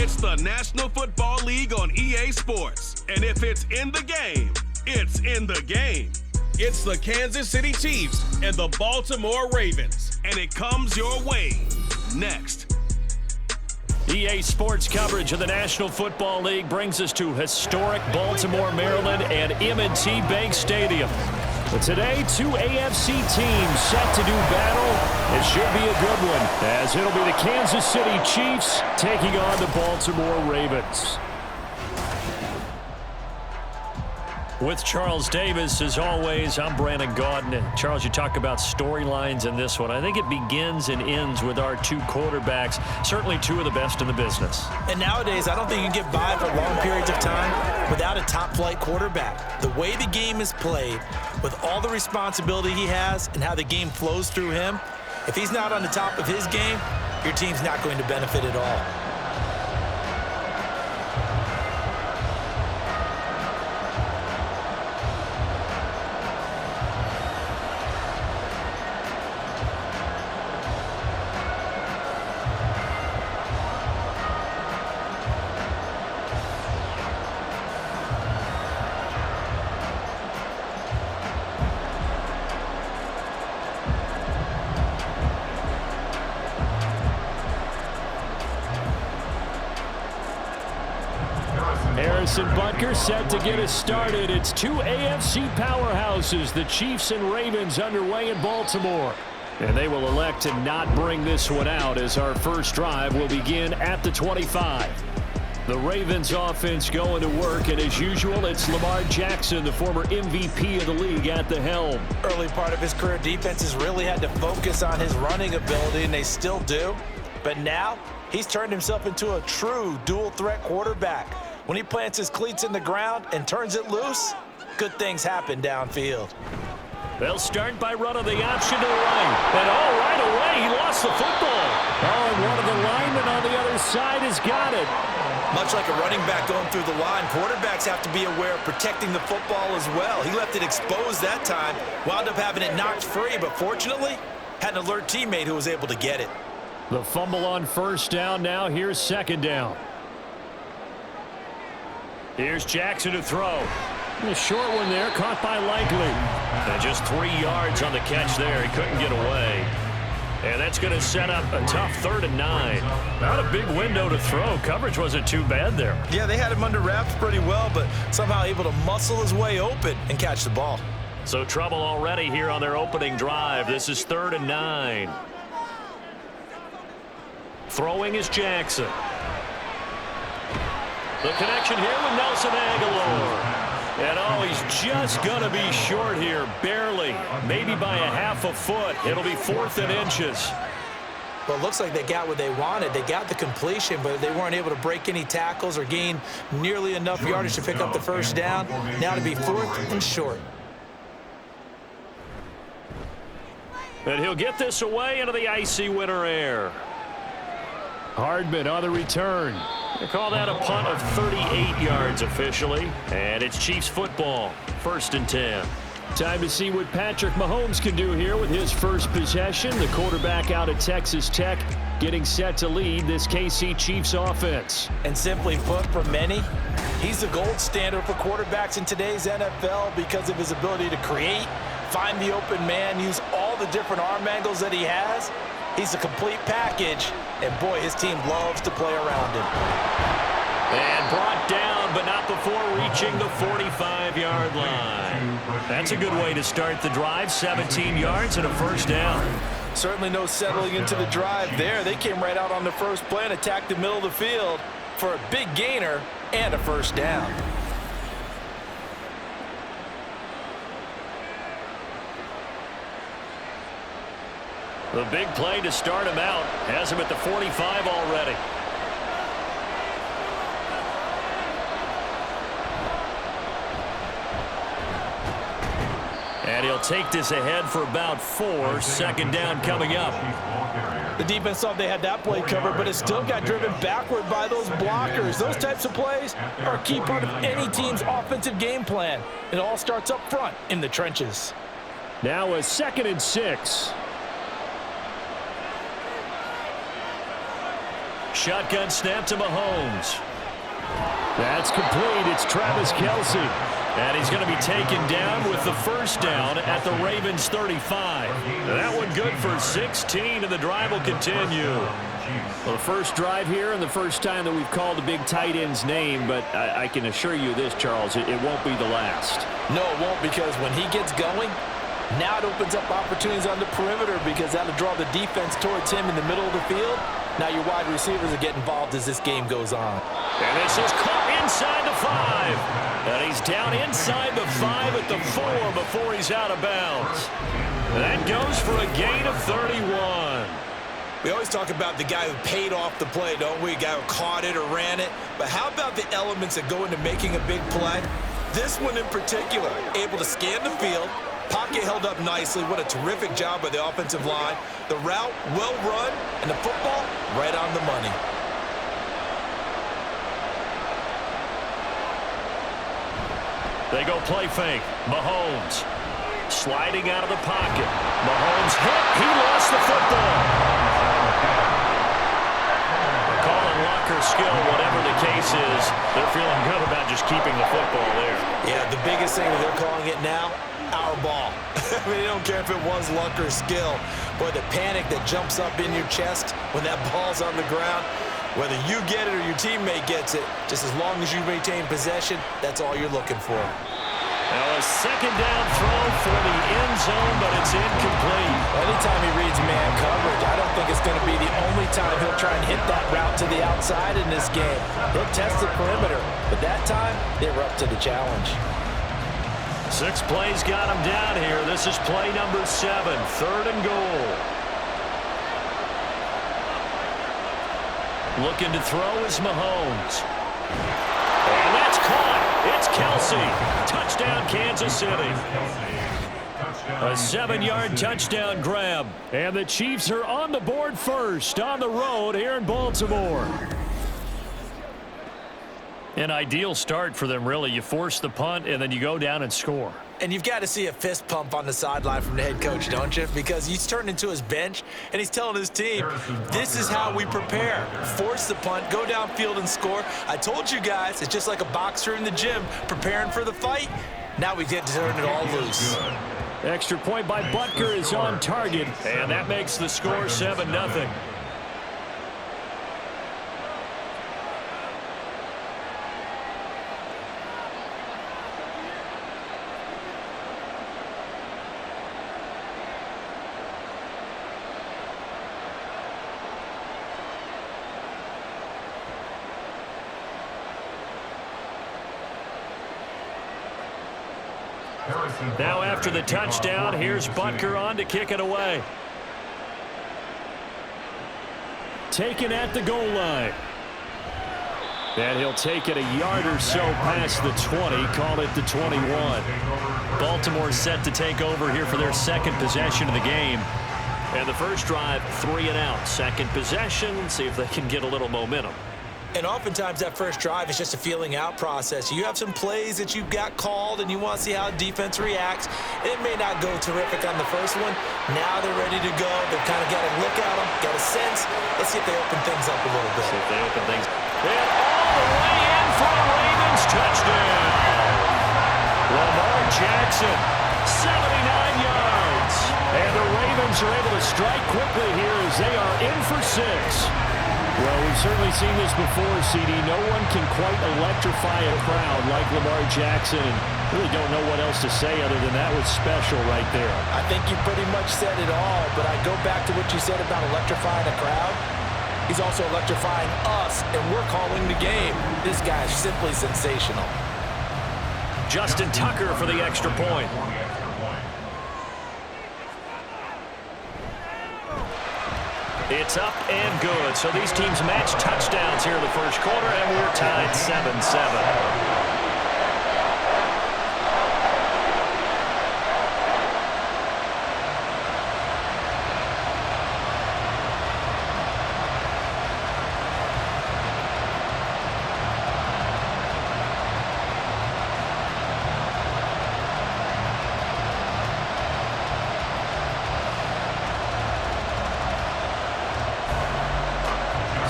It's the National Football League on EA Sports. And if it's in the game, it's in the game. It's the Kansas City Chiefs and the Baltimore Ravens. And it comes your way next. EA Sports coverage of the National Football League brings us to historic Baltimore, Maryland and M&T Bank Stadium. But today, two AFC teams set to do battle. It should be a good one, as it'll be the Kansas City Chiefs taking on the Baltimore Ravens. With Charles Davis, as always, I'm Brandon Gaudin. Charles, you talk about storylines in this one. I think it begins and ends with our two quarterbacks, certainly two of the best in the business. And nowadays, I don't think you can get by for long periods of time without a top-flight quarterback. The way the game is played, with all the responsibility he has and how the game flows through him, if he's not on the top of his game, your team's not going to benefit at all. Harrison Butker set to get us started. It's two AFC powerhouses, the Chiefs and Ravens, underway in Baltimore. And they will elect to not bring this one out, as our first drive will begin at the 25. The Ravens offense going to work, and as usual, it's Lamar Jackson, the former MVP of the league, at the helm. Early part of his career, defenses really had to focus on his running ability, and they still do. But now, he's turned himself into a true dual-threat quarterback. When he plants his cleats in the ground and turns it loose, good things happen downfield. They'll start by running the option to the right. And right away, he lost the football. And one of the linemen on the other side has got it. Much like a running back going through the line, quarterbacks have to be aware of protecting the football as well. He left it exposed that time, wound up having it knocked free, but fortunately, had an alert teammate who was able to get it. The fumble on first down now. Here's second down. Here's Jackson to throw. The short one there, caught by Likely. And just 3 yards on the catch there. He couldn't get away. And that's going to set up a tough 3rd and 9. Not a big window to throw. Coverage wasn't too bad there. Yeah, they had him under wraps pretty well, but somehow able to muscle his way open and catch the ball. So trouble already here on their opening drive. This is 3rd and 9. Throwing is Jackson. The connection here with Nelson Aguilar. And he's just going to be short here, barely, maybe by a half a foot. It'll be 4th and inches. Well, it looks like they got what they wanted. They got the completion, but they weren't able to break any tackles or gain nearly enough yardage to pick up the first down. Now to be 4th and short. And he'll get this away into the icy winter air. Hardman on the return. They call that a punt of 38 yards officially. And it's Chiefs football, 1st and 10. Time to see what Patrick Mahomes can do here with his first possession. The quarterback out of Texas Tech getting set to lead this KC Chiefs offense. And simply put, for many, he's the gold standard for quarterbacks in today's NFL because of his ability to create, find the open man, use all the different arm angles that he has. He's a complete package, and boy, his team loves to play around him. And brought down, but not before reaching the 45-yard line. That's a good way to start the drive, 17 yards and a first down. Certainly no settling into the drive there. They came right out on the first play and attacked the middle of the field for a big gainer and a first down. The big play to start him out has him at the 45 already. And he'll take this ahead for about 4. Second down coming up. The defense thought they had that play covered, but it still got driven backward by those blockers. Those types of plays are a key part of any team's offensive game plan. It all starts up front in the trenches. Now a 2nd and 6. Shotgun snap to Mahomes. That's complete. It's Travis Kelce. And he's going to be taken down with the first down at the Ravens 35. That one good for 16, and the drive will continue. Well, the first drive here and the first time that we've called the big tight end's name, but I can assure you this, Charles, it won't be the last. No, it won't, because when he gets going, now it opens up opportunities on the perimeter because that'll draw the defense towards him in the middle of the field. Now your wide receivers will get involved as this game goes on. And this is caught inside the 5. And he's down inside the 5 at the 4 before he's out of bounds. That goes for a gain of 31. We always talk about the guy who paid off the play, don't we? A guy who caught it or ran it. But how about the elements that go into making a big play? This one in particular, able to scan the field, pocket held up nicely. What a terrific job by the offensive line. The route, well run, and the football, right on the money. They go play fake. Mahomes sliding out of the pocket. Mahomes hit. He lost the football. Calling locker skill, whatever the case is, they're feeling good about just keeping the football there. Yeah, the biggest thing that they're calling it now, our ball. I mean, they don't care if it was luck or skill. Boy, the panic that jumps up in your chest when that ball's on the ground, whether you get it or your teammate gets it, just as long as you maintain possession, that's all you're looking for. Now a second down throw for the end zone, but it's incomplete. Anytime he reads man coverage, I don't think it's going to be the only time he'll try and hit that route to the outside in this game. He'll test the perimeter, but that time, they were up to the challenge. 6 plays got him down here. This is play number 7, 3rd and goal. Looking to throw is Mahomes. And that's caught. It's Kelce. Touchdown, Kansas City. A 7-yard touchdown grab. And the Chiefs are on the board first on the road here in Baltimore. An ideal start for them, really. You force the punt, and then you go down and score. And you've got to see a fist pump on the sideline from the head coach, don't you? Because he's turned into his bench, and he's telling his team, this is how we prepare. Force the punt, go downfield and score. I told you guys, it's just like a boxer in the gym preparing for the fight. Now we get to turn it all loose. Extra point by Butker is on target. And that makes the score 7-0. Now after the touchdown, here's Butker on to kick it away. Taken at the goal line. And he'll take it a yard or so past the 20, call it the 21. Baltimore set to take over here for their second possession of the game. And the first drive, 3 and out. Second possession, see if they can get a little momentum. And oftentimes that first drive is just a feeling out process. You have some plays that you've got called and you want to see how defense reacts. It may not go terrific on the first one. Now they're ready to go. They've kind of got a look at them, got a sense. Let's see if they open things up a little bit. See if they open things. And all the way in for a Ravens touchdown. Lamar Jackson, 79 yards. And the Ravens are able to strike quickly here as they are in for 6. Well, we've certainly seen this before, CD. No one can quite electrify a crowd like Lamar Jackson, and really don't know what else to say other than that was special right there. I think you pretty much said it all, but I go back to what you said about electrifying a crowd. He's also electrifying us, and we're calling the game. This guy is simply sensational. Justin Tucker for the extra point. It's up and good. So these teams match touchdowns here in the first quarter, and we're tied 7-7.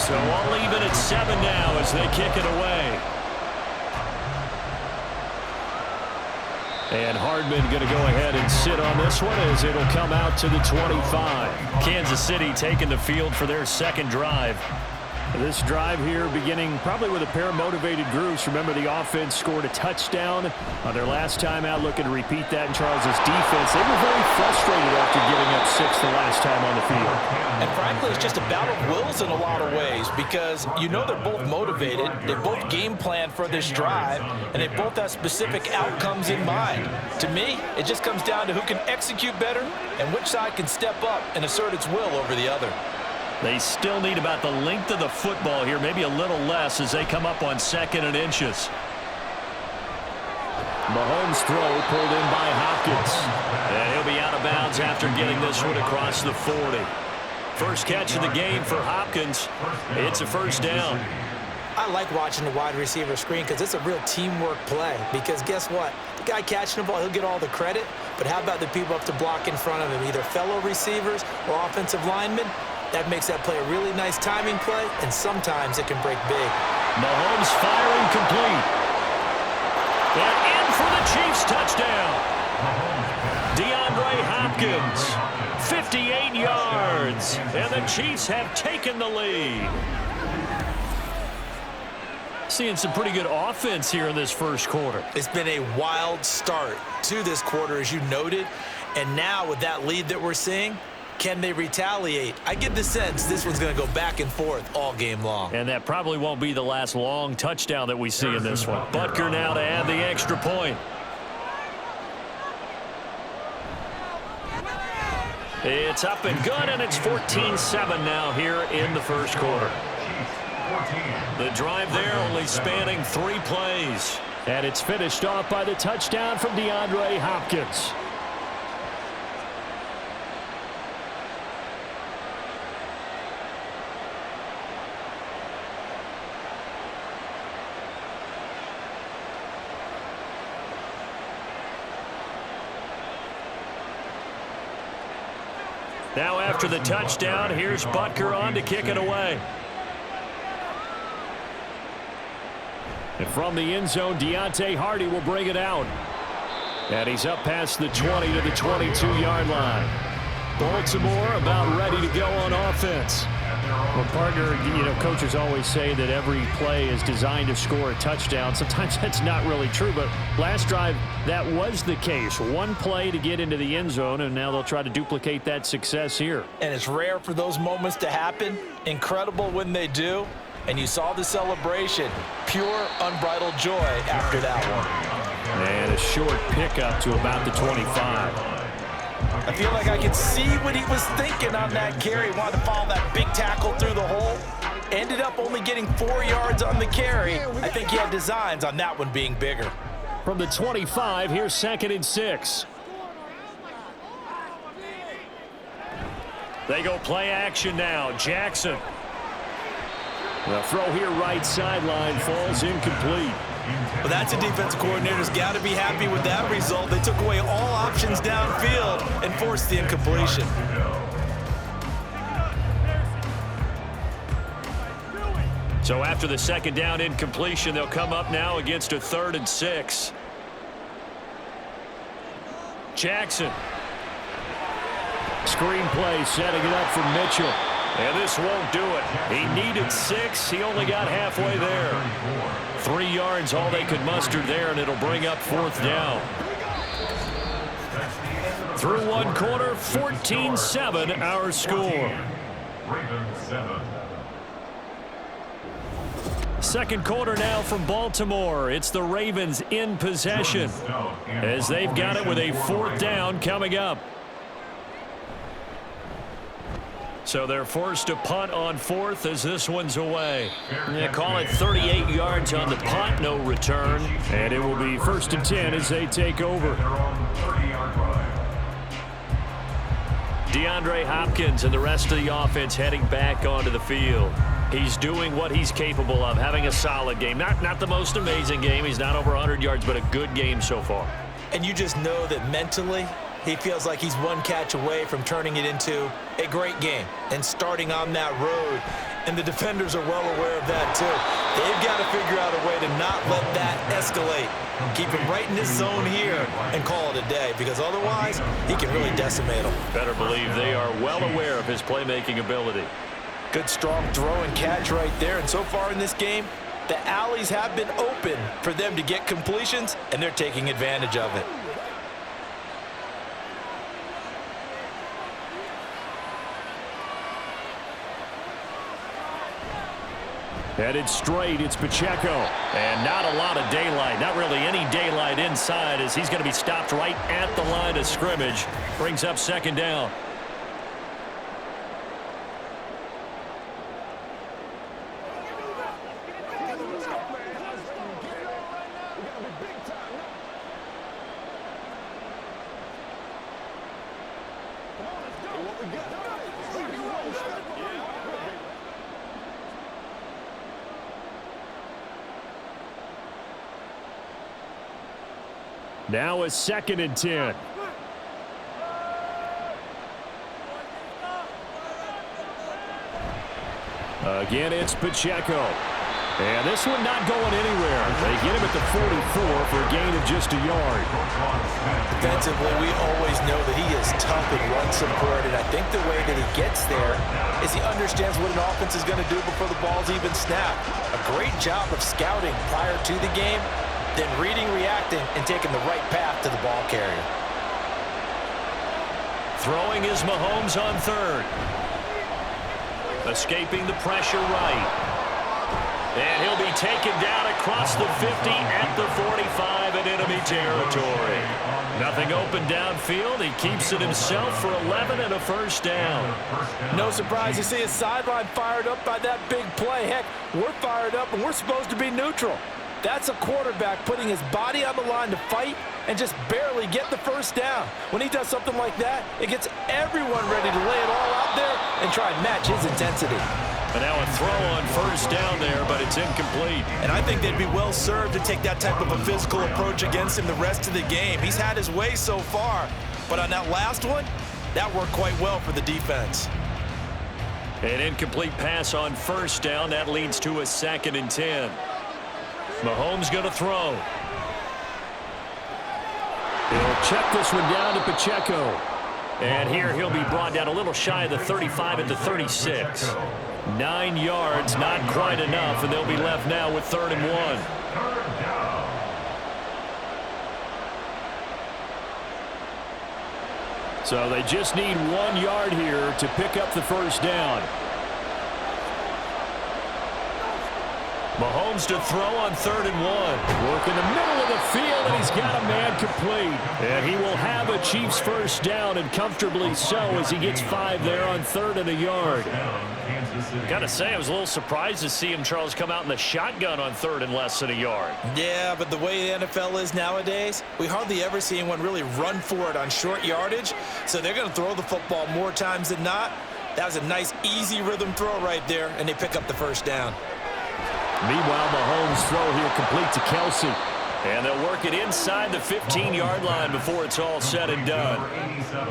So all even at 7 now as they kick it away. And Hardman going to go ahead and sit on this one as it'll come out to the 25. Kansas City taking the field for their second drive. This drive here beginning probably with a pair of motivated groups. Remember, the offense scored a touchdown on their last time out, looking to repeat that in Charles's defense. They were very frustrated after giving up 6 the last time on the field. And frankly, it's just a battle of wills in a lot of ways because you know they're both motivated, they both game plan for this drive, and they both have specific outcomes in mind. To me, it just comes down to who can execute better and which side can step up and assert its will over the other. They still need about the length of the football here, maybe a little less as they come up on 2nd and inches. Mahomes' throw pulled in by Hopkins. And he'll be out of bounds after getting this one across the 40. First catch of the game for Hopkins. It's a first down. I like watching the wide receiver screen because it's a real teamwork play. Because guess what? The guy catching the ball, he'll get all the credit. But how about the people up to block in front of him, either fellow receivers or offensive linemen? That makes that play a really nice timing play, and sometimes it can break big. Mahomes firing complete. And in for the Chiefs touchdown. DeAndre Hopkins, 58 yards, and the Chiefs have taken the lead. Seeing some pretty good offense here in this first quarter. It's been a wild start to this quarter, as you noted, and now with that lead that we're seeing, can they retaliate? I get the sense this one's going to go back and forth all game long. And that probably won't be the last long touchdown that we see in this one. Butker now to add the extra point. It's up and good, and it's 14-7 now here in the first quarter. The drive there only spanning 3 plays. And it's finished off by the touchdown from DeAndre Hopkins. Now after the touchdown, here's Butker on to kick it away. And from the end zone, Deontay Hardy will bring it out. And he's up past the 20 to the 22-yard line. Baltimore about ready to go on offense. Well, partner, you know, coaches always say that every play is designed to score a touchdown. Sometimes that's not really true, but last drive, that was the case. One play to get into the end zone, and now they'll try to duplicate that success here. And it's rare for those moments to happen. Incredible when they do. And you saw the celebration. Pure, unbridled joy after that one. And a short pickup to about the 25. I feel like I could see what he was thinking on that carry. Wanted to follow that big tackle through the hole. Ended up only getting 4 yards on the carry. I think he had designs on that one being bigger. From the 25, here's 2nd and 6. They go play action now. Jackson. The throw here right sideline falls incomplete. Well, that's a defensive coordinator's got to be happy with that result. They took away all options downfield and forced the incompletion. So after the second down incompletion, they'll come up now against a 3rd and 6. Jackson. Screen play setting it up for Mitchell. And this won't do it. He needed 6. He only got halfway there. 3 yards, all they could muster there, and it'll bring up 4th down. Through one quarter, 14-7 our score. Second quarter now from Baltimore. It's the Ravens in possession as they've got it with a 4th down coming up. So they're forced to punt on 4th as this one's away. They call it 38 yards on the punt, no return. And it will be 1st and 10 as they take over. DeAndre Hopkins and the rest of the offense heading back onto the field. He's doing what he's capable of, having a solid game. Not the most amazing game. He's not over 100 yards, but a good game so far. And you just know that mentally, he feels like he's one catch away from turning it into a great game and starting on that road And the defenders are well aware of that, too. They've got to figure out a way to not let that escalate. Keep him right in his zone here and call it a day, because otherwise he can really decimate them. Better believe they are well aware of his playmaking ability. Good, strong throw and catch right there. And so far in this game, the alleys have been open for them to get completions, and they're taking advantage of it. Headed straight, it's Pacheco. And not a lot of daylight, not really any daylight inside, as he's going to be stopped right at the line of scrimmage. Brings up second down. Now a 2nd and 10. Again, it's Pacheco. And this one not going anywhere. They get him at the 44 for a gain of just a yard. Defensively, we always know that he is tough in run support, and I think the way that he gets there is he understands what an offense is going to do before the ball's even snapped. A great job of scouting prior to the game, then reading, reacting, and taking the right path to the ball carrier. Throwing is Mahomes on 3rd. Escaping the pressure right. And he'll be taken down across the 50 at the 45 in enemy territory. Nothing open downfield. He keeps it himself for 11 and a first down. No surprise to see his sideline fired up by that big play. Heck, we're fired up and we're supposed to be neutral. That's a quarterback putting his body on the line to fight and just barely get the first down. When he does something like that, it gets everyone ready to lay it all out there and try and match his intensity. And now a throw on first down there, but it's incomplete. And I think they'd be well served to take that type of a physical approach against him the rest of the game. He's had his way so far, but on that last one, that worked quite well for the defense. An incomplete pass on first down. That leads to a 2nd and 10. Mahomes going to throw. He'll check this one down to Pacheco. And here he'll be brought down a little shy of the 35 at the 36. 9 yards, not quite enough, and they'll be left now with 3rd and 1. So they just need 1 yard here to pick up the first down. Mahomes to throw on 3rd and 1. Work in the middle of the field, and he's got a man complete. And he will have a Chiefs first down, and comfortably so, as he gets 5 there on 3rd and a yard. Got to say, I was a little surprised to see him, Charles, come out in the shotgun on 3rd and less than a yard. Yeah, but the way the NFL is nowadays, we hardly ever see anyone really run for it on short yardage. So they're going to throw the football more times than not. That was a nice, easy rhythm throw right there, and they pick up the first down. Meanwhile, Mahomes' throw here complete to Kelsey. And they'll work it inside the 15-yard line before it's all said and done.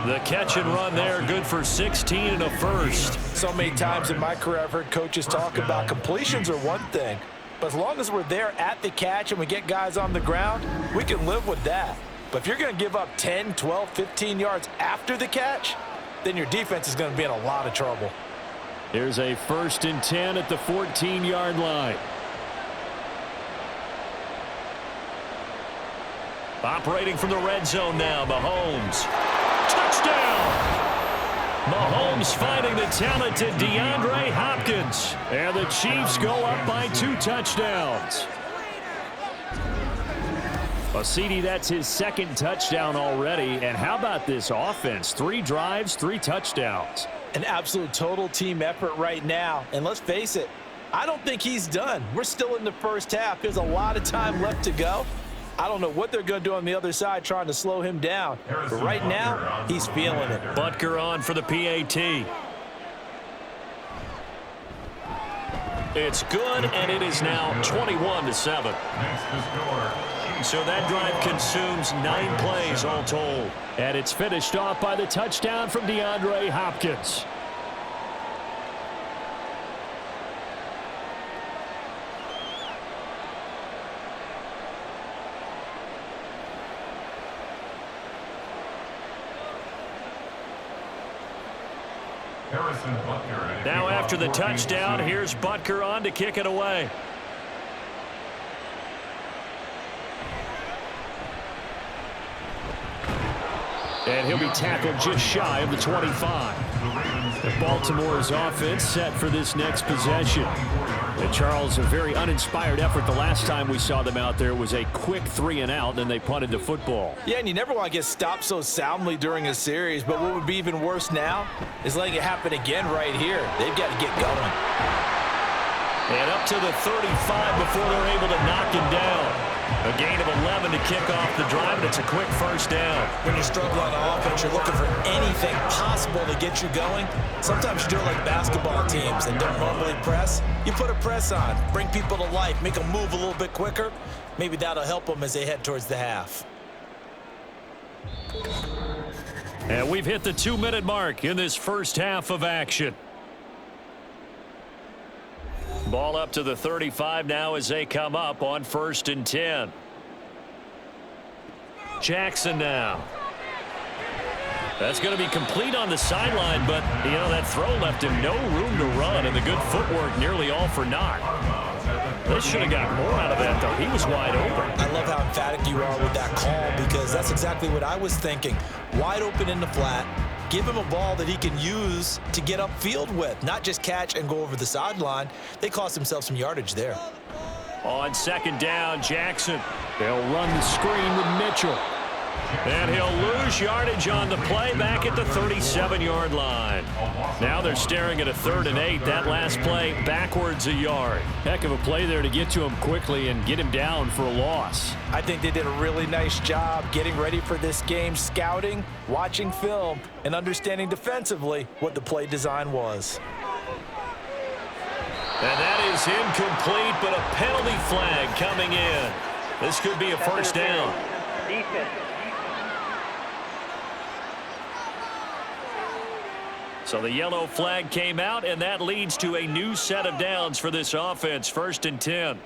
The catch and run there, good for 16 and a first. So many times in my career I've heard coaches talk about completions are one thing, but as long as we're there at the catch and we get guys on the ground, we can live with that. But if you're going to give up 10, 12, 15 yards after the catch, then your defense is going to be in a lot of trouble. Here's a 1st and 10 at the 14-yard line. Operating from the red zone now, Mahomes. Touchdown! Mahomes finding the talented DeAndre Hopkins. And the Chiefs go up by 2 touchdowns. Well, CD, that's his 2nd touchdown already. And how about this offense? 3 drives, 3 touchdowns. An absolute total team effort right now. And let's face it, I don't think he's done. We're still in the first half. There's a lot of time left to go. I don't know what they're going to do on the other side trying to slow him down. But right now, he's feeling it. Butker on for the PAT. It's good, and it is now 21-7. So that drive consumes 9 plays all told. And it's finished off by the touchdown from DeAndre Hopkins. Now after the touchdown, here's Butker on to kick it away. And he'll be tackled just shy of the 25. The Baltimore's offense set for this next possession. And Charles, a very uninspired effort the last time we saw them out there. It was a quick 3-and-out, and then they punted the football. Yeah, and you never want to get stopped so soundly during a series, but what would be even worse now is letting it happen again right here. They've got to get going. And up to the 35 before they're able to knock him down. A gain of 11 to kick off the drive, and it's a quick first down. When you struggle on offense, you're looking for anything possible to get you going. Sometimes you do it like basketball teams that don't normally press. You put a press on, bring people to life, make them move a little bit quicker. Maybe that'll help them as they head towards the half. And we've hit the 2-minute mark in this first half of action. Ball up to the 35 now as they come up on 1st and 10. Jackson now. That's going to be complete on the sideline, but, you know, that throw left him no room to run, and the good footwork nearly all for naught. They should have got more out of that, though. He was wide open. I love how emphatic you are with that call, because that's exactly what I was thinking. Wide open in the flat. Give him a ball that he can use to get upfield with, not just catch and go over the sideline. They cost themselves some yardage there. On 2nd down, Jackson. They'll run the screen with Mitchell. And he'll lose yardage on the play back at the 37-yard line. Now they're staring at a 3rd and 8. That last play backwards a yard. Heck of a play there to get to him quickly and get him down for a loss. I think they did a really nice job getting ready for this game, scouting, watching film, and understanding defensively what the play design was. And that is incomplete, but a penalty flag coming in. This could be a first down. So the yellow flag came out, and that leads to a new set of downs for this offense. 1st and 10.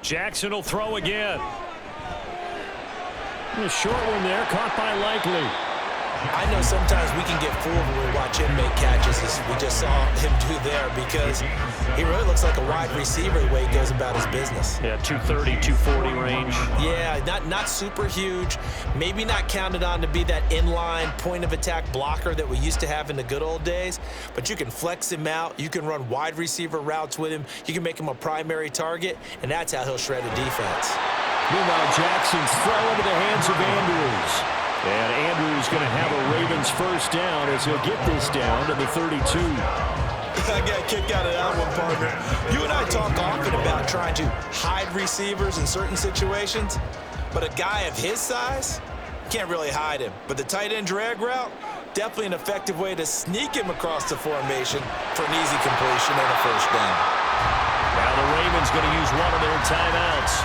Jackson will throw again. A short one there, caught by Likely. I know sometimes we can get fooled when we watch him make catches, as we just saw him do there, because he really looks like a wide receiver the way he goes about his business. Yeah, 230, 240 range. Yeah, not super huge. Maybe not counted on to be that inline point-of-attack blocker that we used to have in the good old days, but you can flex him out. You can run wide receiver routes with him. You can make him a primary target, and that's how he'll shred a defense. Meanwhile, Jackson's throw into the hands of Andrews. And Andrews going to have a Ravens first down as he'll get this down to the 32. I got a kick out of that one, partner. You and I talk often about trying to hide receivers in certain situations, but a guy of his size can't really hide him. But the tight end drag route, definitely an effective way to sneak him across the formation for an easy completion and a first down. Now the Ravens going to use one of their timeouts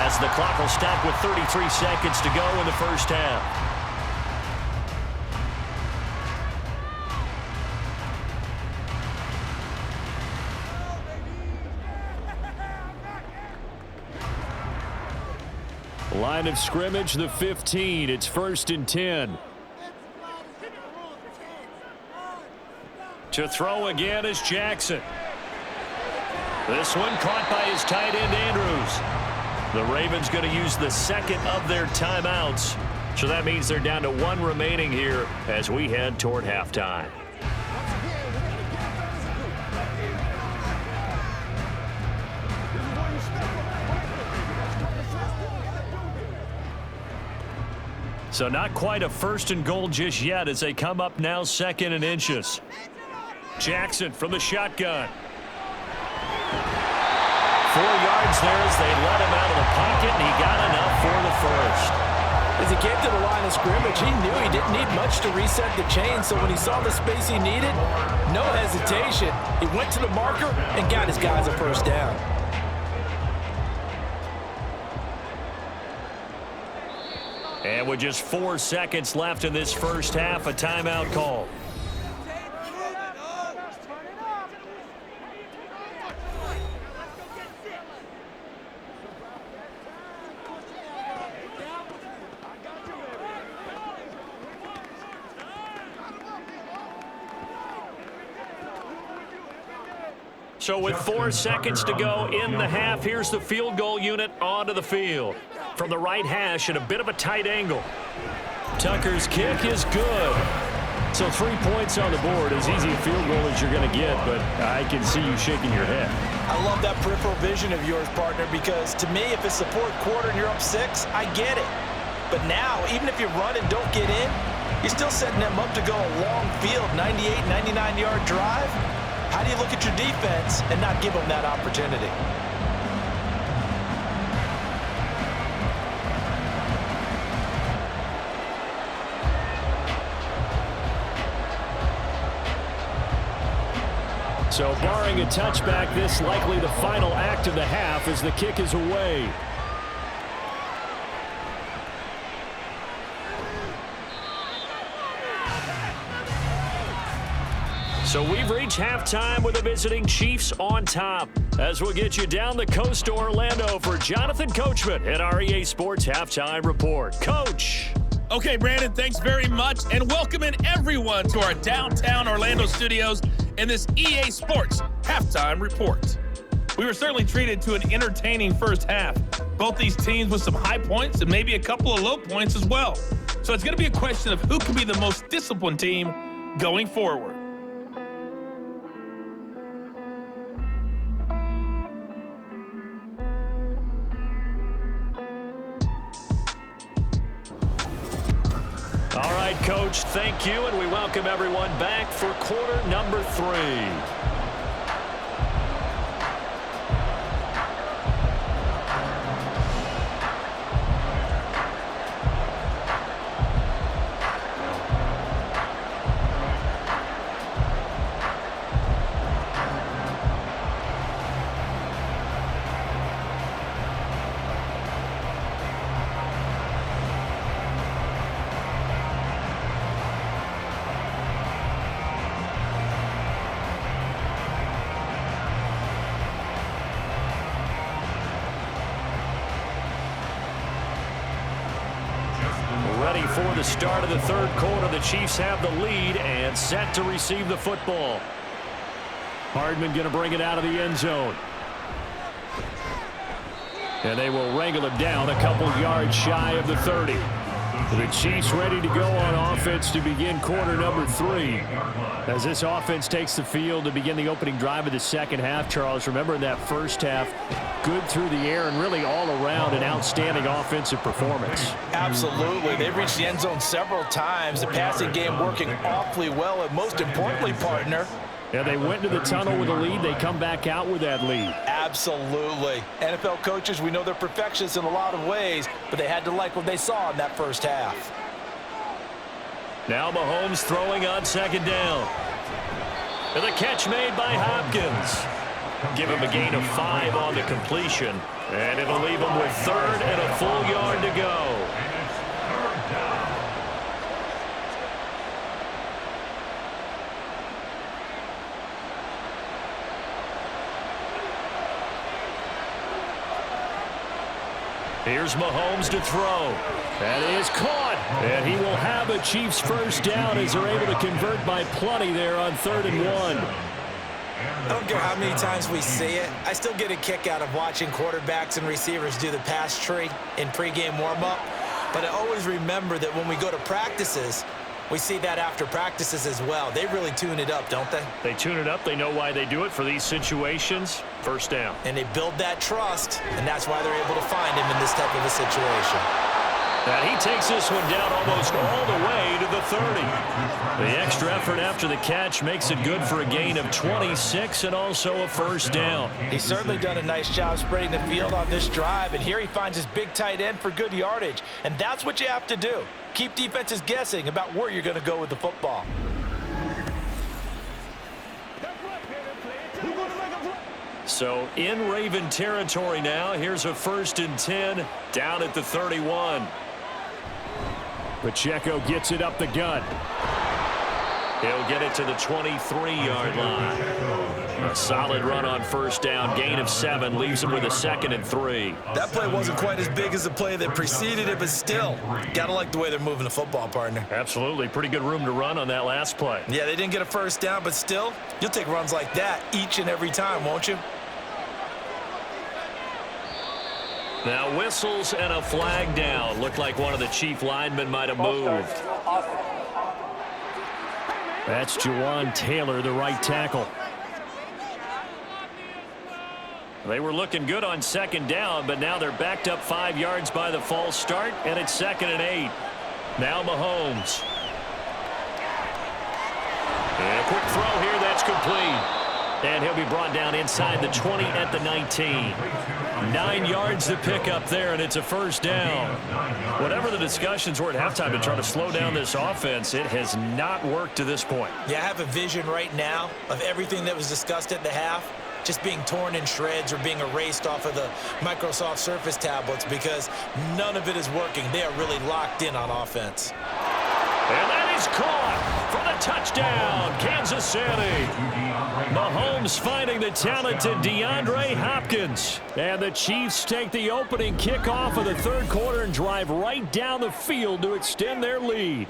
as the clock will stop with 33 seconds to go in the first half. Line of scrimmage, the 15. It's 1st and 10. To throw again is Jackson. This one caught by his tight end, Andrews. The Ravens going to use the 2nd of their timeouts. So that means they're down to 1 remaining here as we head toward halftime. So not quite a 1st and goal just yet as they come up now 2nd and inches. Jackson from the shotgun. 4 yards there as they let him out of the pocket, and he got enough for the first. As he came to the line of scrimmage, he knew he didn't need much to reset the chain, so when he saw the space he needed, no hesitation. He went to the marker and got his guys a first down. And with just 4 seconds left in this first half, a timeout call. So with 4 seconds to go in the half, here's the field goal unit onto the field. From the right hash at a bit of a tight angle. Tucker's kick is good. So 3 points on the board, as easy a field goal as you're going to get, but I can see you shaking your head. I love that peripheral vision of yours, partner, because to me, if it's the fourth quarter and you're up 6, I get it. But now, even if you run and don't get in, you're still setting them up to go a long field, 98, 99-yard drive. How do you look at your defense and not give them that opportunity? So barring a touchback, this likely the final act of the half as the kick is away. So we've reached halftime with the visiting Chiefs on top. As we'll get you down the coast to Orlando for Jonathan Coachman at our EA Sports Halftime Report. Coach. Okay, Brandon, thanks very much, and welcoming everyone to our downtown Orlando studios in this EA Sports Halftime Report. We were certainly treated to an entertaining first half. Both these teams with some high points and maybe a couple of low points as well. So it's going to be a question of who can be the most disciplined team going forward. All right, Coach, thank you, and we welcome everyone back for quarter number 3. Ready for the start of the third quarter. The Chiefs have the lead and set to receive the football. Hardman going to bring it out of the end zone. And they will wrangle it down a couple yards shy of the 30. The Chiefs ready to go on offense to begin quarter number 3. As this offense takes the field to begin the opening drive of the second half, Charles, remember in that first half, good through the air and really all around an outstanding offensive performance. Absolutely. They've reached the end zone several times. The passing game working awfully well, and most importantly, partner, yeah, they went to the tunnel with a lead. They come back out with that lead. Absolutely. NFL coaches, we know they're perfectionists in a lot of ways, but they had to like what they saw in that first half. Now Mahomes throwing on second down. And the catch made by Hopkins. Give him a gain of 5 on the completion, and it'll leave him with 3rd and a full yard to go. Here's Mahomes to throw. That is caught. And he will have a Chiefs first down as they're able to convert by plenty there on 3rd and 1. I don't care how many times we see it. I still get a kick out of watching quarterbacks and receivers do the pass tree in pregame warm-up. But I always remember that when we go to practices, we see that after practices as well. They really tune it up, don't they? They tune it up. They know why they do it for these situations. First down. And they build that trust, and that's why they're able to find him in this type of a situation. And he takes this one down almost all the way to the 30. The extra effort after the catch makes it good for a gain of 26 and also a first down. He's certainly done a nice job spreading the field on this drive, and here he finds his big tight end for good yardage. And that's what you have to do. Keep defenses guessing about where you're going to go with the football. So in Raven territory now. Here's a 1st and 10 down at the 31. Pacheco gets it up the gut. He'll get it to the 23-yard line. A solid run on first down. Gain of 7 leaves him with a 2nd and 3. That play wasn't quite as big as the play that preceded it, but still, got to like the way they're moving the football, partner. Absolutely. Pretty good room to run on that last play. Yeah, they didn't get a first down, but still, you'll take runs like that each and every time, won't you? Now whistles and a flag down. Looked like one of the chief linemen might have moved. That's Jawan Taylor, the right tackle. They were looking good on 2nd down, but now they're backed up 5 yards by the false start, and it's 2nd and 8. Now Mahomes. And a quick throw here, that's complete. And he'll be brought down inside the 20 at the 19. 9 yards to pick up there, and it's a first down. Whatever the discussions were at halftime to try to slow down this offense, it has not worked to this point. Yeah, I have a vision right now of everything that was discussed at the half just being torn in shreds or being erased off of the Microsoft Surface tablets because none of it is working. They are really locked in on offense. And that is caught for the touchdown, Kansas City. Mahomes finding the talented DeAndre Hopkins. And the Chiefs take the opening kickoff of the 3rd quarter and drive right down the field to extend their lead.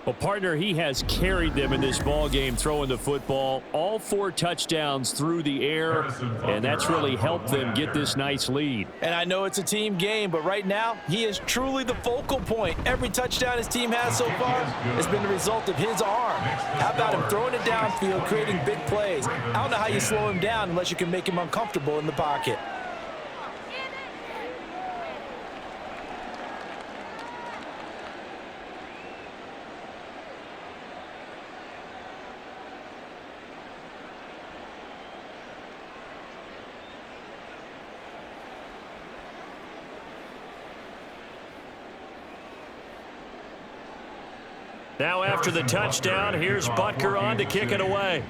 Well, partner, he has carried them in this ball game throwing the football. All 4 touchdowns through the air, and that's really helped them get this nice lead. And I know it's a team game, but right now, he is truly the focal point. Every touchdown his team has so far has been the result of his arm. How about him throwing it downfield, creating big plays? I don't know how you slow him down unless you can make him uncomfortable in the pocket. Now after the touchdown, here's Butker on to kick it away.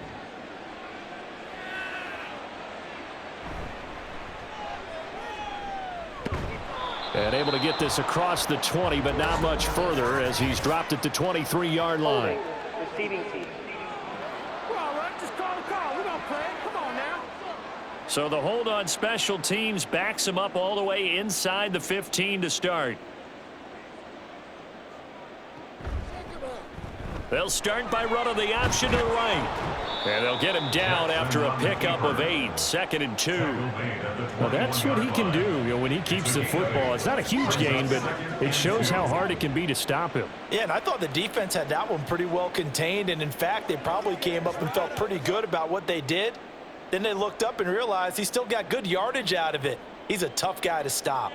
And able to get this across the 20, but not much further as he's dropped it to 23-yard line. So the hold on special teams backs him up all the way inside the 15 to start. They'll start by running the option to the right. And they'll get him down after a pickup of 8, 2nd and 2. Well, that's what he can do, when he keeps the football. It's not a huge gain, but it shows how hard it can be to stop him. Yeah, and I thought the defense had that one pretty well contained, and in fact, they probably came up and felt pretty good about what they did. Then they looked up and realized he still got good yardage out of it. He's a tough guy to stop.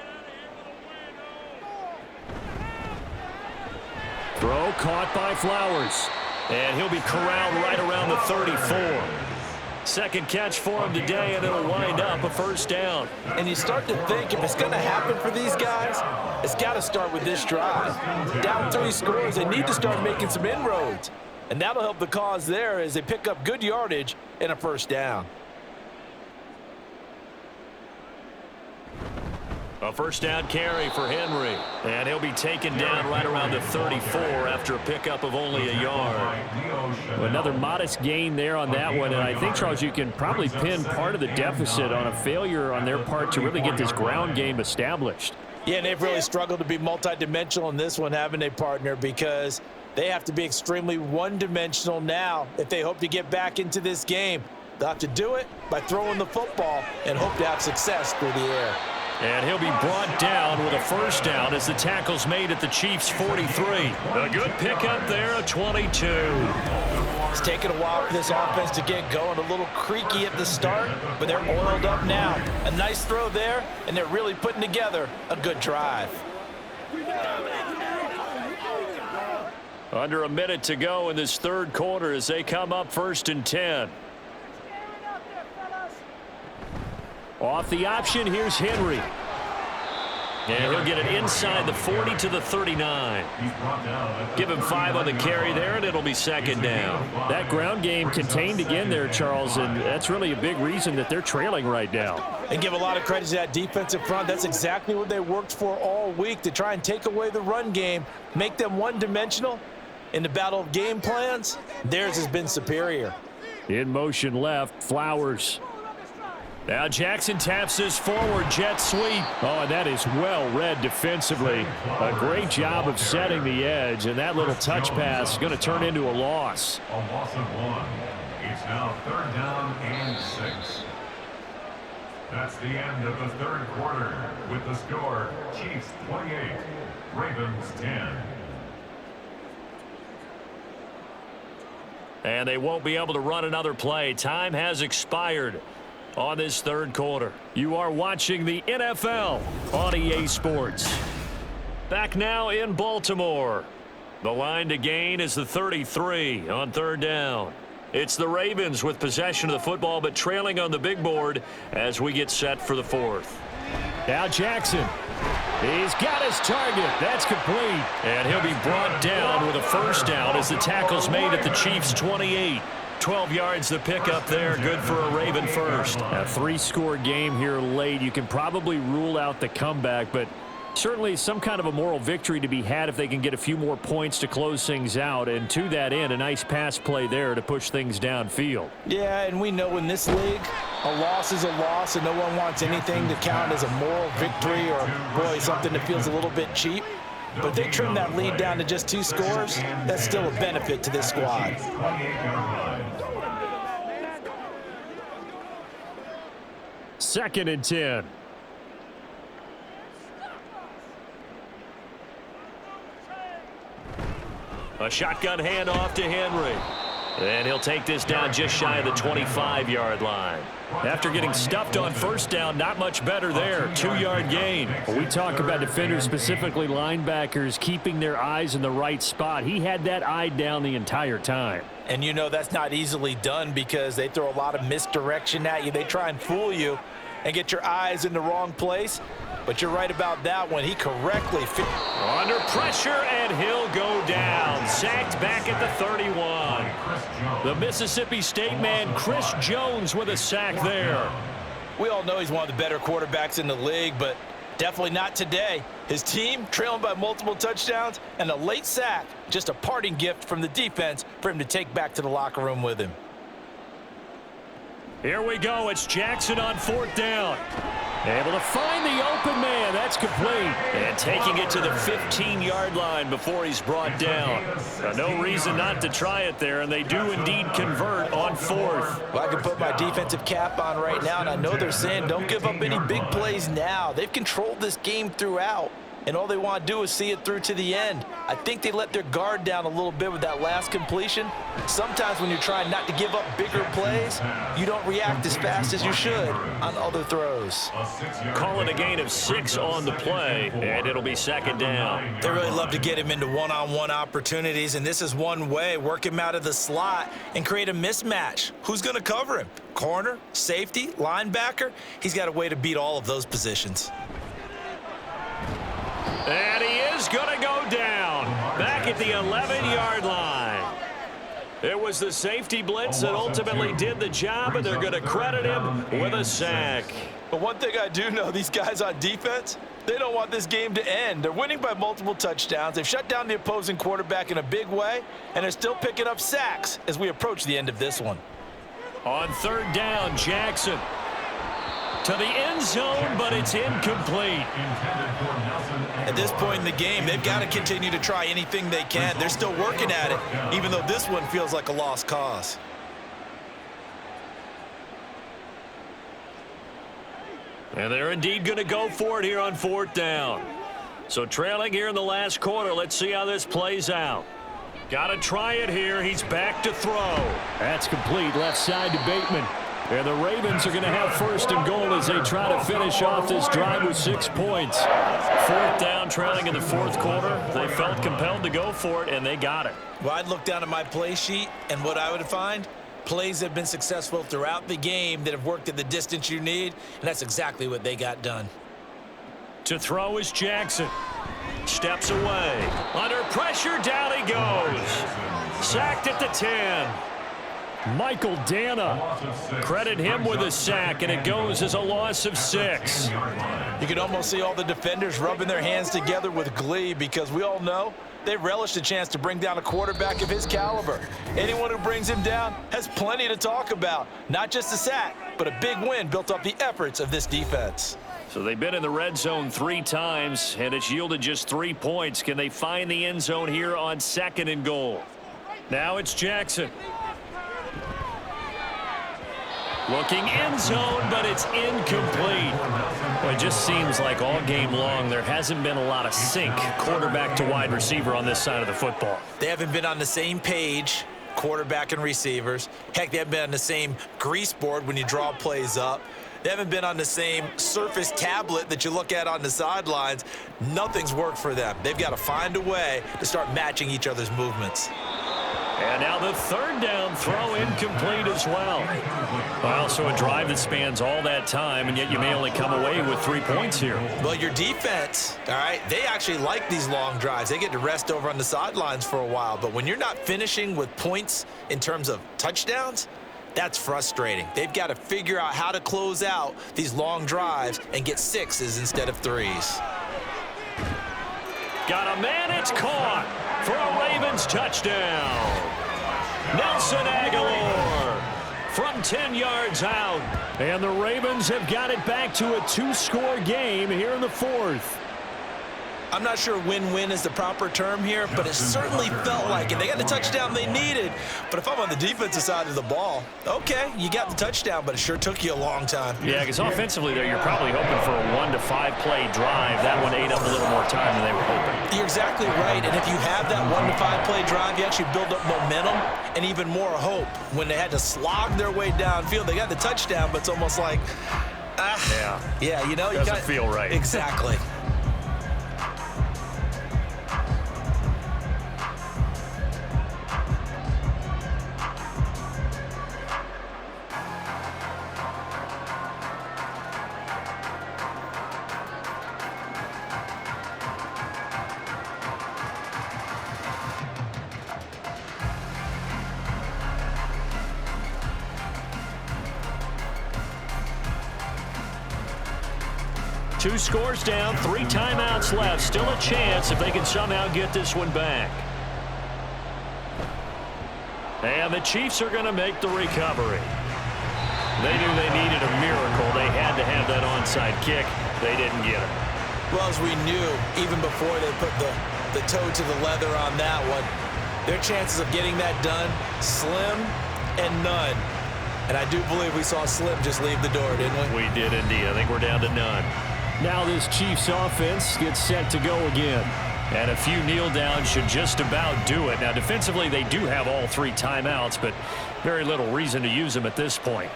Throw caught by Flowers. And he'll be corralled right around the 34. Second catch for him today, and it'll wind up a first down. And you start to think if it's going to happen for these guys, it's got to start with this drive. Down 3 scores, they need to start making some inroads. And that'll help the cause there as they pick up good yardage and a first down. A first down carry for Henry. And he'll be taken down right around the 34 after a pickup of only a yard. Well, another modest gain there on that one. And I think, Charles, you can probably pin part of the deficit on a failure on their part to really get this ground game established. Yeah, and they've really struggled to be multidimensional in this one, haven't they, partner? Because they have to be extremely one-dimensional now if they hope to get back into this game. They'll have to do it by throwing the football and hope to have success through the air. And he'll be brought down with a first down as the tackle's made at the Chiefs' 43. A good pickup there, a 22. It's taken a while for this offense to get going. A little creaky at the start, but they're oiled up now. A nice throw there, and they're really putting together a good drive. Under a minute to go in this 3rd quarter as they come up 1st and 10. Off the option, here's Henry. And he'll get it inside the 40 to the 39. Give him 5 on the carry there, and it'll be 2nd down. That ground game contained again there, Charles, and that's really a big reason that they're trailing right now. And give a lot of credit to that defensive front. That's exactly what they worked for all week, to try and take away the run game, make them one-dimensional, In the battle of game plans, theirs has been superior. In motion left, Flowers. Now Jackson taps this forward, jet sweep. Oh, and that is well read defensively. A great job of setting the edge, and that little touch pass is going to turn into a loss. A loss of 1. It's now 3rd down and 6. That's the end of the 3rd quarter with the score Chiefs 28, Ravens 10. And they won't be able to run another play. Time has expired on this 3rd quarter. You are watching the NFL on EA Sports. Back now in Baltimore. The line to gain is the 33 on 3rd down. It's the Ravens with possession of the football, but trailing on the big board as we get set for the 4th. Now Jackson. He's got his target. That's complete. And he'll be brought down with a 1st down as the tackle's made at the Chiefs' 28. 12 yards the pickup there. Good for a Raven first. A 3-score game here late. You can probably rule out the comeback, but certainly some kind of a moral victory to be had if they can get a few more points to close things out. And to that end, a nice pass play there to push things downfield. Yeah, and we know in this league, a loss is a loss, and no one wants anything to count as a moral victory or, boy, something that feels a little bit cheap. But if they trim that lead down to just 2 scores, that's still a benefit to this squad. 2nd and 10. A shotgun handoff to Henry. And he'll take this down just shy of the 25-yard line. After getting stuffed on 1st down, not much better there. 2-yard gain. We talk about defenders, specifically linebackers, keeping their eyes in the right spot. He had that eye down the entire time. And you know that's not easily done because they throw a lot of misdirection at you. They try and fool you and get your eyes in the wrong place. But you're right about that one. He correctly fit. Under pressure, and he'll go down. Sacked back at the 31. The Mississippi State man, Chris Jones, with a sack there. We all know he's one of the better quarterbacks in the league, but definitely not today. His team trailing by multiple touchdowns and a late sack. Just a parting gift from the defense for him to take back to the locker room with him. Here we go. It's Jackson on 4th down. Able to find the open man. That's complete. And taking it to the 15-yard line before he's brought down. No reason not to try it there, and they do indeed convert on 4th. Well, I can put my defensive cap on right now, and I know they're saying don't give up any big plays now. They've controlled this game throughout, and all they want to do is see it through to the end. I think they let their guard down a little bit with that last completion. Sometimes when you're trying not to give up bigger plays, you don't react as fast as you should on other throws. Calling a gain of 6 on the play, and it'll be 2nd down. They really love to get him into one-on-one opportunities, and this is one way. Work him out of the slot and create a mismatch. Who's going to cover him? Corner, safety, linebacker? He's got a way to beat all of those positions. And he is going to go down back at the 11-yard line. It was the safety blitz that ultimately did the job, and they're going to credit him with a sack. But one thing I do know, these guys on defense, they don't want this game to end. They're winning by multiple touchdowns. They've shut down the opposing quarterback in a big way, and they're still picking up sacks as we approach the end of this one. On 3rd down, Jackson to the end zone, but it's incomplete. At this point in the game, they've got to continue to try anything they can. They're still working at it, even though this one feels like a lost cause. And they're indeed going to go for it here on 4th down. So trailing here in the last quarter, let's see how this plays out. Got to try it here. He's back to throw. That's complete. Left side to Bateman. And the Ravens are going to have 1st and goal as they try to finish off this drive with 6 points. 4th down, trailing in the 4th quarter. They felt compelled to go for it, and they got it. Well, I'd look down at my play sheet, and what I would find, plays have been successful throughout the game that have worked at the distance you need, and that's exactly what they got done. To throw is Jackson. Steps away. Under pressure, down he goes. Sacked at the 10. Michael Dana. Credit him with a sack, and it goes as a loss of 6. You can almost see all the defenders rubbing their hands together with glee because we all know They relish the chance to bring down a quarterback of his caliber. Anyone who brings him down has plenty to talk about. Not just a sack, but a big win built off the efforts of this defense. So they've been in the red zone 3 times, and it's yielded just 3 points. Can they find the end zone here on 2nd and goal? Now it's Jackson. Looking end zone, but it's incomplete. Well, it just seems like all game long there hasn't been a lot of sync quarterback to wide receiver on this side of the football. They haven't been on the same page, quarterback and receivers. Heck, they haven't been on the same grease board when you draw plays up. They haven't been on the same Surface tablet that you look at on the sidelines. Nothing's worked for them. They've got to find a way to start matching each other's movements. And now the 3rd down throw incomplete as well. Well, so a drive that spans all that time, and yet you may only come away with 3 points here. Well, your defense, all right, they actually like these long drives. They get to rest over on the sidelines for a while. But when you're not finishing with points in terms of touchdowns, that's frustrating. They've got to figure out how to close out these long drives and get 6s instead of 3s. Got a man, it's caught for a Ravens touchdown. Nelson Aguilar from 10 yards out. And the Ravens have got it back to a 2-score game here in the 4th. I'm not sure win-win is the proper term here, but it certainly felt like it. They got the touchdown they needed. But if I'm on the defensive side of the ball, okay, you got the touchdown, but it sure took you a long time. Yeah, because offensively there, you're probably hoping for a 1 to 5 play drive. That one ate up a little more time than they were hoping. You're exactly right, and if you have that 1 to 5 play drive, you actually build up momentum and even more hope. When they had to slog their way downfield, they got the touchdown, but it's almost like, yeah, you know, doesn't feel right. Exactly. Two scores down, 3 timeouts left. Still a chance if they can somehow get this one back. And the Chiefs are going to make the recovery. They knew they needed a miracle. They had to have that onside kick. They didn't get it. Well, as we knew, even before they put the toe to the leather on that one, their chances of getting that done, slim and none. And I do believe we saw Slim just leave the door, didn't we? We did indeed. I think we're down to none. Now this Chiefs offense gets set to go again. And a few kneel downs should just about do it. Now defensively they do have all 3 timeouts, but very little reason to use them at this point.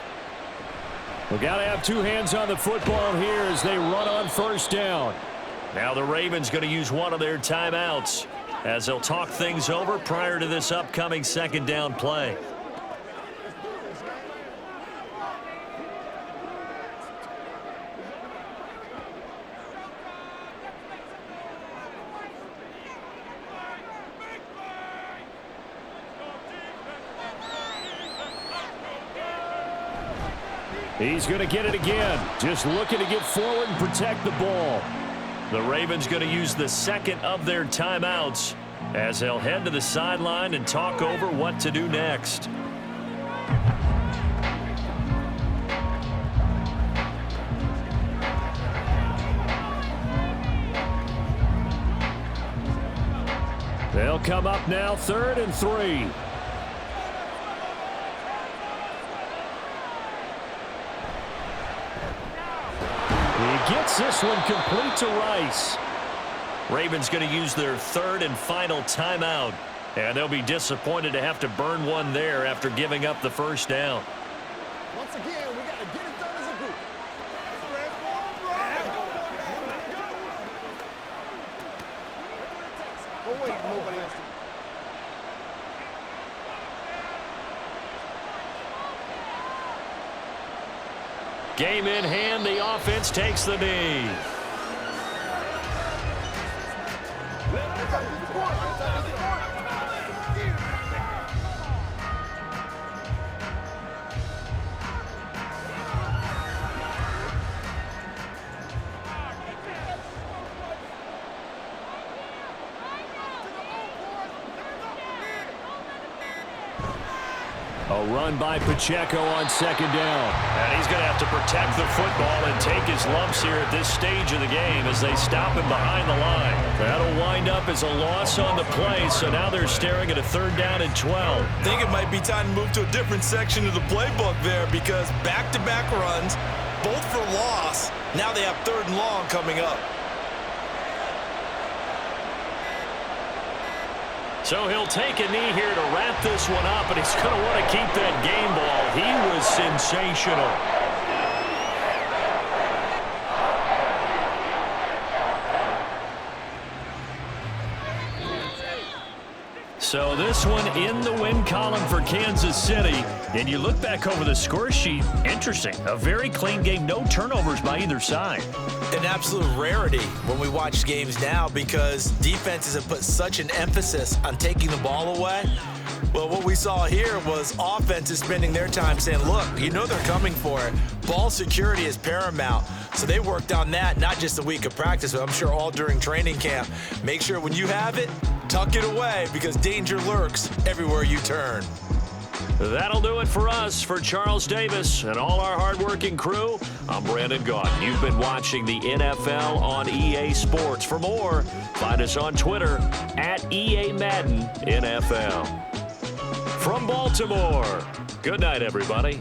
We've got to have 2 hands on the football here as they run on 1st down. Now the Ravens going to use one of their timeouts as they'll talk things over prior to this upcoming 2nd down play. He's going to get it again. Just looking to get forward and protect the ball. The Ravens going to use the 2nd of their timeouts as they'll head to the sideline and talk over what to do next. They'll come up now 3rd and 3. Gets this one complete to Rice. Ravens going to use their 3rd and final timeout. And they'll be disappointed to have to burn one there after giving up the 1st down. Once again, we got to get it done as a group. Oh, wait, nobody else. Game in hand, the offense takes the knee. A run by Pacheco on second down. And he's going to have to protect the football and take his lumps here at this stage of the game as they stop him behind the line. That'll wind up as a loss on the play, so now they're staring at a 3rd down and 12. I think it might be time to move to a different section of the playbook there because back-to-back runs, both for loss. Now they have 3rd and long coming up. So he'll take a knee here to wrap this one up, and he's going to want to keep that game ball. He was sensational. So this one in the win column for Kansas City. And you look back over the score sheet, interesting. A very clean game, no turnovers by either side. An absolute rarity when we watch games now because defenses have put such an emphasis on taking the ball away. Well, what we saw here was offenses spending their time saying, look, you know they're coming for it. Ball security is paramount. So they worked on that, not just a week of practice, but I'm sure all during training camp. Make sure when you have it, tuck it away because danger lurks everywhere you turn. That'll do it for us. For Charles Davis and all our hardworking crew, I'm Brandon Gaudin. You've been watching the NFL on EA Sports. For more, find us on Twitter at EA Madden NFL. From Baltimore, good night, everybody.